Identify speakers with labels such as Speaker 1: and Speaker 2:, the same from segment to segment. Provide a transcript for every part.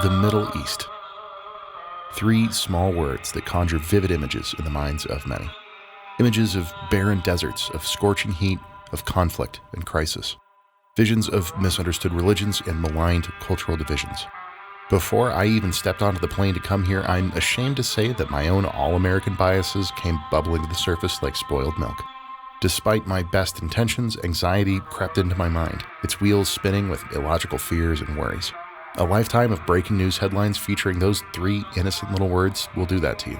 Speaker 1: The Middle East. 3 small words that conjure vivid images in the minds of many. Images of barren deserts, of scorching heat, of conflict and crisis. Visions of misunderstood religions and maligned cultural divisions. Before I even stepped onto the plane to come here, I'm ashamed to say that my own all-American biases came bubbling to the surface like spoiled milk. Despite my best intentions, anxiety crept into my mind, its wheels spinning with illogical fears and worries. A lifetime of breaking news headlines featuring those 3 innocent little words will do that to you.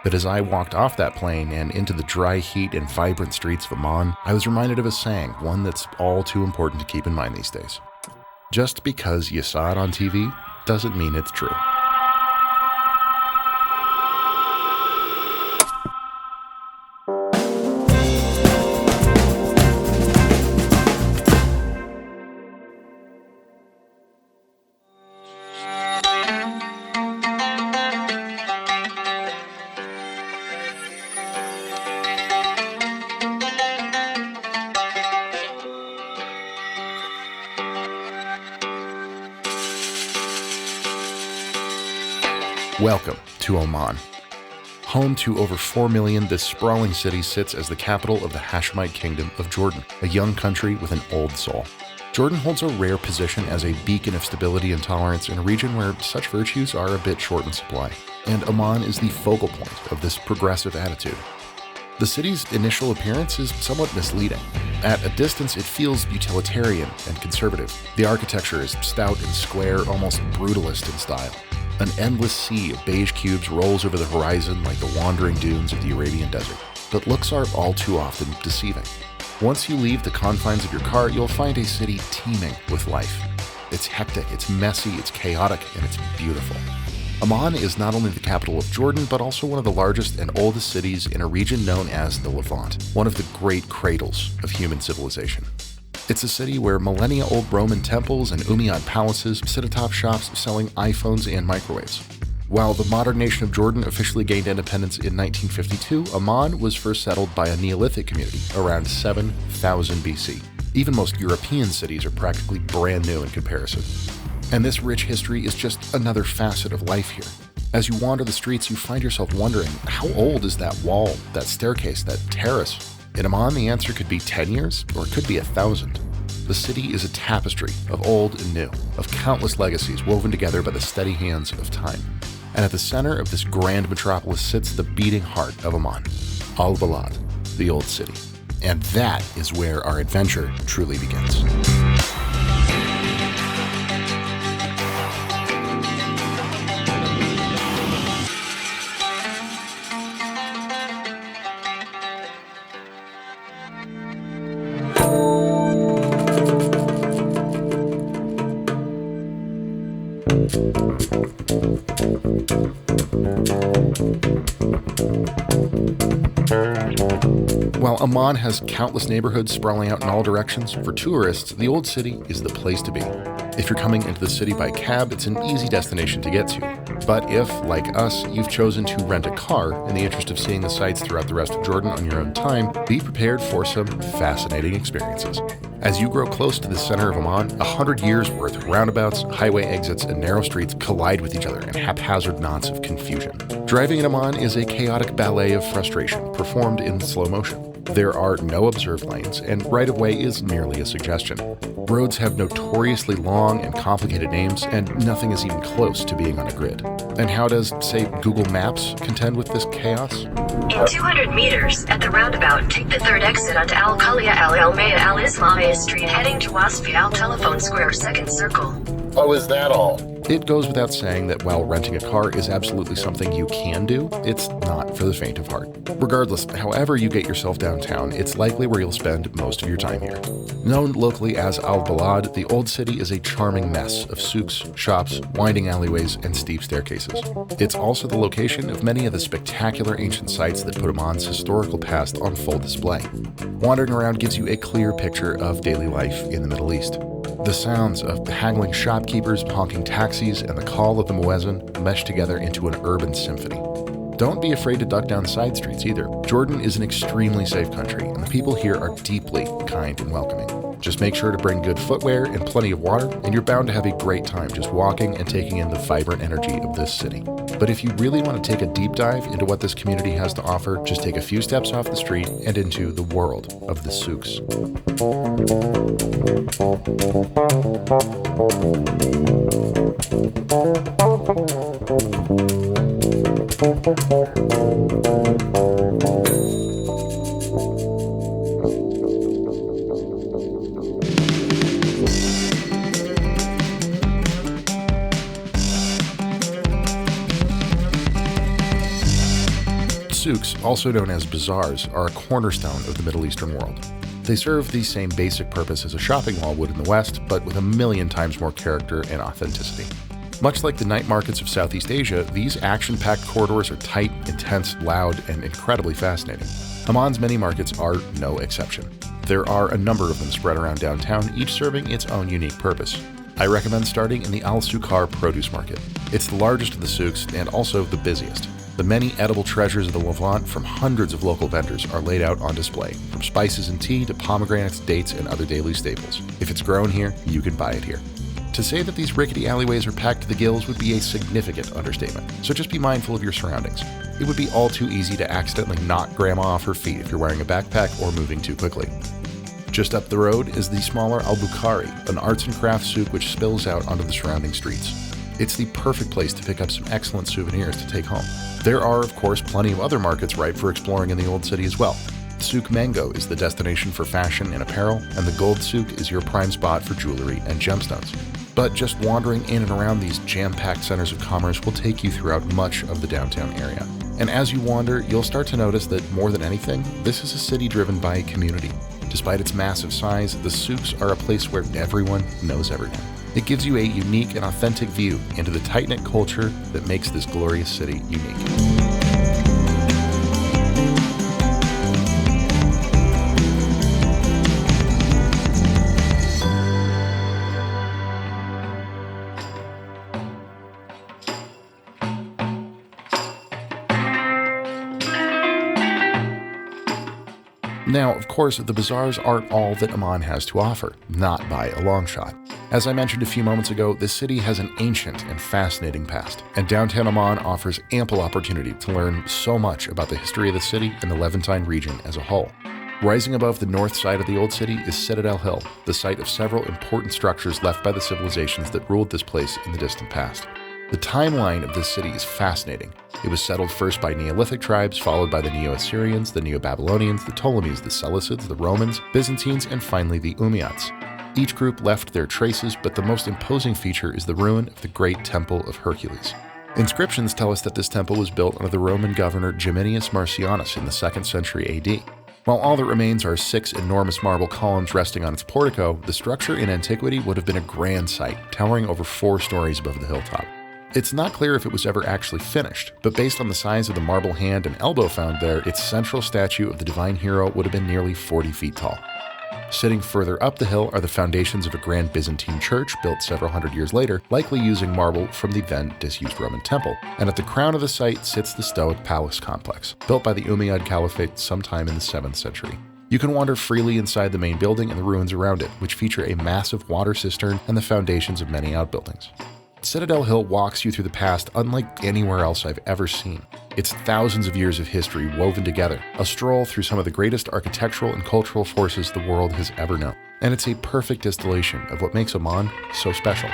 Speaker 1: But as I walked off that plane and into the dry heat and vibrant streets of Amman, I was reminded of a saying, one that's all too important to keep in mind these days. Just because you saw it on TV doesn't mean it's true. Welcome to Amman. Home to over 4 million, this sprawling city sits as the capital of the Hashemite Kingdom of Jordan, a young country with an old soul. Jordan holds a rare position as a beacon of stability and tolerance in a region where such virtues are a bit short in supply. And Amman is the focal point of this progressive attitude. The city's initial appearance is somewhat misleading. At a distance, it feels utilitarian and conservative. The architecture is stout and square, almost brutalist in style. An endless sea of beige cubes rolls over the horizon like the wandering dunes of the Arabian desert. But looks are all too often deceiving. Once you leave the confines of your car, you'll find a city teeming with life. It's hectic, it's messy, it's chaotic, and it's beautiful. Amman is not only the capital of Jordan, but also one of the largest and oldest cities in a region known as the Levant, one of the great cradles of human civilization. It's a city where millennia-old Roman temples and Umayyad palaces sit atop shops selling iPhones and microwaves. While the modern nation of Jordan officially gained independence in 1952, Amman was first settled by a Neolithic community around 7000 BC. Even most European cities are practically brand new in comparison. And this rich history is just another facet of life here. As you wander the streets, you find yourself wondering, how old is that wall, that staircase, that terrace? In Amman, the answer could be 10 years, or it could be 1,000. The city is a tapestry of old and new, of countless legacies woven together by the steady hands of time. And at the center of this grand metropolis sits the beating heart of Amman, Balad, the old city. And that is where our adventure truly begins. While Amman has countless neighborhoods sprawling out in all directions, for tourists, the old city is the place to be. If you're coming into the city by cab, it's an easy destination to get to. But if, like us, you've chosen to rent a car in the interest of seeing the sights throughout the rest of Jordan on your own time, be prepared for some fascinating experiences. As you grow close to the center of Amman, 100 years worth of roundabouts, highway exits, and narrow streets collide with each other in haphazard knots of confusion. Driving in Amman is a chaotic ballet of frustration, performed in slow motion. There are no observed lanes, and right-of-way is merely a suggestion. Roads have notoriously long and complicated names, and nothing is even close to being on a grid. And how does, say, Google Maps contend with this chaos?
Speaker 2: In 200 meters, at the roundabout, take the third exit onto Al-Khalia Al-Almaya Al-Islamiyya Street, heading to Wasfi Al-Telephone Square, second circle.
Speaker 1: Oh, is that all? It goes without saying that while renting a car is absolutely something you can do, it's not for the faint of heart. Regardless, however you get yourself downtown, it's likely where you'll spend most of your time here. Known locally as Balad, the old city is a charming mess of souks, shops, winding alleyways, and steep staircases. It's also the location of many of the spectacular ancient sites that put Amman's historical past on full display. Wandering around gives you a clear picture of daily life in the Middle East. The sounds of haggling shopkeepers, honking taxis, and the call of the muezzin mesh together into an urban symphony. Don't be afraid to duck down side streets either. Jordan is an extremely safe country, and the people here are deeply kind and welcoming. Just make sure to bring good footwear and plenty of water, and you're bound to have a great time just walking and taking in the vibrant energy of this city. But if you really want to take a deep dive into what this community has to offer, just take a few steps off the street and into the world of the Souks. Souks, also known as bazaars, are a cornerstone of the Middle Eastern world. They serve the same basic purpose as a shopping mall would in the West, but with a million times more character and authenticity. Much like the night markets of Southeast Asia, these action-packed corridors are tight, intense, loud, and incredibly fascinating. Amman's many markets are no exception. There are a number of them spread around downtown, each serving its own unique purpose. I recommend starting in the Al Suqar produce market. It's the largest of the souks and also the busiest. The many edible treasures of the Levant from hundreds of local vendors are laid out on display, from spices and tea to pomegranates, dates, and other daily staples. If it's grown here, you can buy it here. To say that these rickety alleyways are packed to the gills would be a significant understatement, so just be mindful of your surroundings. It would be all too easy to accidentally knock grandma off her feet if you're wearing a backpack or moving too quickly. Just up the road is the smaller Al Bukhari, an arts and crafts souk which spills out onto the surrounding streets. It's the perfect place to pick up some excellent souvenirs to take home. There are, of course, plenty of other markets ripe for exploring in the Old City as well. Souk Mango is the destination for fashion and apparel, and the Gold Souk is your prime spot for jewelry and gemstones. But just wandering in and around these jam-packed centers of commerce will take you throughout much of the downtown area. And as you wander, you'll start to notice that more than anything, this is a city driven by a community. Despite its massive size, the souks are a place where everyone knows everyone. It gives you a unique and authentic view into the tight-knit culture that makes this glorious city unique. Now, of course, the bazaars aren't all that Amman has to offer, not by a long shot. As I mentioned a few moments ago, this city has an ancient and fascinating past, and downtown Amman offers ample opportunity to learn so much about the history of the city and the Levantine region as a whole. Rising above the north side of the Old City is Citadel Hill, the site of several important structures left by the civilizations that ruled this place in the distant past. The timeline of this city is fascinating. It was settled first by Neolithic tribes, followed by the Neo-Assyrians, the Neo-Babylonians, the Ptolemies, the Seleucids, the Romans, Byzantines, and finally the Umayyads. Each group left their traces, but the most imposing feature is the ruin of the great Temple of Hercules. Inscriptions tell us that this temple was built under the Roman governor Geminius Marcianus in the 2nd century AD. While all that remains are 6 enormous marble columns resting on its portico, the structure in antiquity would have been a grand sight, towering over 4 stories above the hilltop. It's not clear if it was ever actually finished, but based on the size of the marble hand and elbow found there, its central statue of the divine hero would have been nearly 40 feet tall. Sitting further up the hill are the foundations of a grand Byzantine church built several hundred years later, likely using marble from the then disused Roman temple. And at the crown of the site sits the Stoic Palace complex, built by the Umayyad Caliphate sometime in the 7th century. You can wander freely inside the main building and the ruins around it, which feature a massive water cistern and the foundations of many outbuildings. Citadel Hill walks you through the past unlike anywhere else I've ever seen. It's thousands of years of history woven together, a stroll through some of the greatest architectural and cultural forces the world has ever known. And it's a perfect distillation of what makes Amman so special.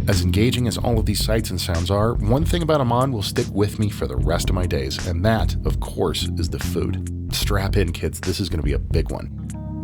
Speaker 1: As engaging as all of these sights and sounds are, one thing about Amman will stick with me for the rest of my days, and that, of course, is the food. Strap in, kids, this is going to be a big one.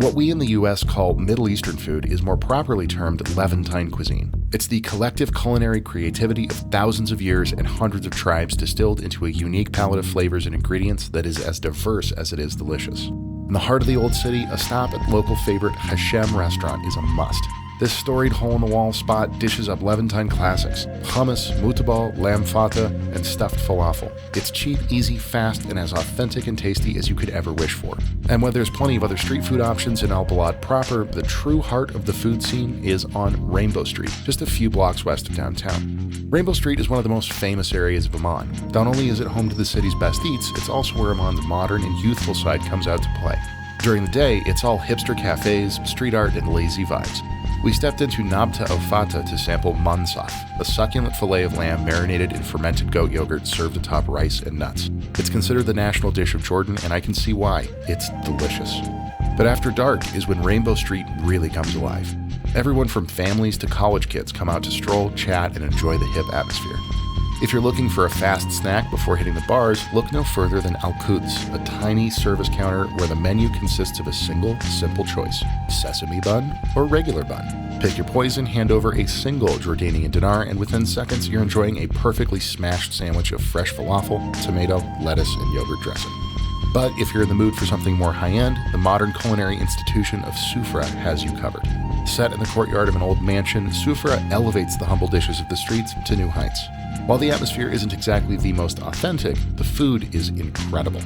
Speaker 1: What we in the US call Middle Eastern food is more properly termed Levantine cuisine. It's the collective culinary creativity of thousands of years and hundreds of tribes distilled into a unique palette of flavors and ingredients that is as diverse as it is delicious. In the heart of the Old City, a stop at local favorite Hashem restaurant is a must. This storied hole-in-the-wall spot dishes up Levantine classics: hummus, mutabal, lamb fata, and stuffed falafel. It's cheap, easy, fast, and as authentic and tasty as you could ever wish for. And while there's plenty of other street food options in Balad proper, the true heart of the food scene is on Rainbow Street, just a few blocks west of downtown. Rainbow Street is one of the most famous areas of Amman. Not only is it home to the city's best eats, it's also where Amman's modern and youthful side comes out to play. During the day, it's all hipster cafes, street art, and lazy vibes. We stepped into Nabta of Fata to sample mansaf, a succulent fillet of lamb marinated in fermented goat yogurt served atop rice and nuts. It's considered the national dish of Jordan, and I can see why. It's delicious. But after dark is when Rainbow Street really comes alive. Everyone from families to college kids come out to stroll, chat, and enjoy the hip atmosphere. If you're looking for a fast snack before hitting the bars, look no further than Al-Quds, a tiny service counter where the menu consists of a single, simple choice: sesame bun or regular bun. Pick your poison, hand over a single Jordanian dinar, and within seconds you're enjoying a perfectly smashed sandwich of fresh falafel, tomato, lettuce, and yogurt dressing. But if you're in the mood for something more high-end, the modern culinary institution of Sufra has you covered. Set in the courtyard of an old mansion, Sufra elevates the humble dishes of the streets to new heights. While the atmosphere isn't exactly the most authentic, the food is incredible.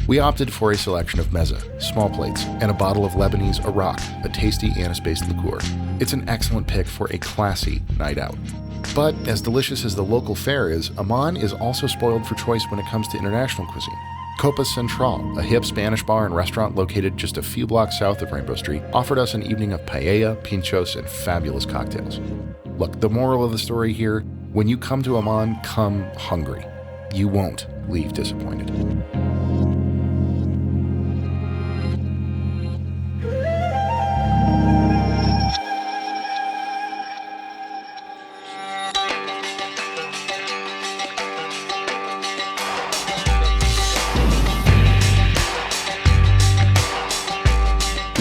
Speaker 1: We opted for a selection of mezza, small plates, and a bottle of Lebanese Arak, a tasty anise-based liqueur. It's an excellent pick for a classy night out. But as delicious as the local fare is, Amman is also spoiled for choice when it comes to international cuisine. Copa Central, a hip Spanish bar and restaurant located just a few blocks south of Rainbow Street, offered us an evening of paella, pinchos, and fabulous cocktails. Look, the moral of the story here: when you come to Amman, come hungry. You won't leave disappointed.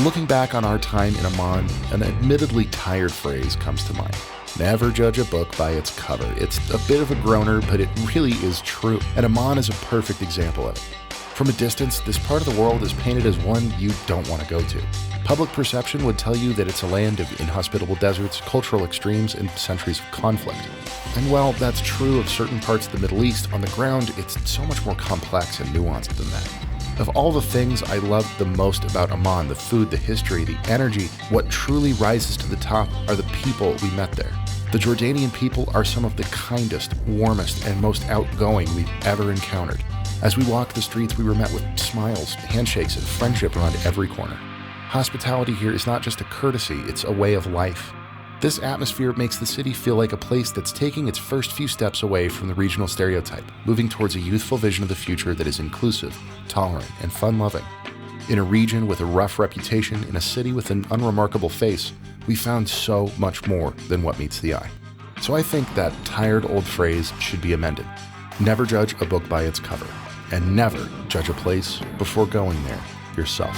Speaker 1: Looking back on our time in Amman, an admittedly tired phrase comes to mind: never judge a book by its cover. It's a bit of a groaner, but it really is true, and Amman is a perfect example of it. From a distance, this part of the world is painted as one you don't want to go to. Public perception would tell you that it's a land of inhospitable deserts, cultural extremes, and centuries of conflict. And while that's true of certain parts of the Middle East, on the ground, it's so much more complex and nuanced than that. Of all the things I loved the most about Amman, the food, the history, the energy, what truly rises to the top are the people we met there. The Jordanian people are some of the kindest, warmest, and most outgoing we've ever encountered. As we walked the streets, we were met with smiles, handshakes, and friendship around every corner. Hospitality here is not just a courtesy, it's a way of life. This atmosphere makes the city feel like a place that's taking its first few steps away from the regional stereotype, moving towards a youthful vision of the future that is inclusive, tolerant, and fun-loving. In a region with a rough reputation, in a city with an unremarkable face, we found so much more than what meets the eye. So I think that tired old phrase should be amended. Never judge a book by its cover, and never judge a place before going there yourself.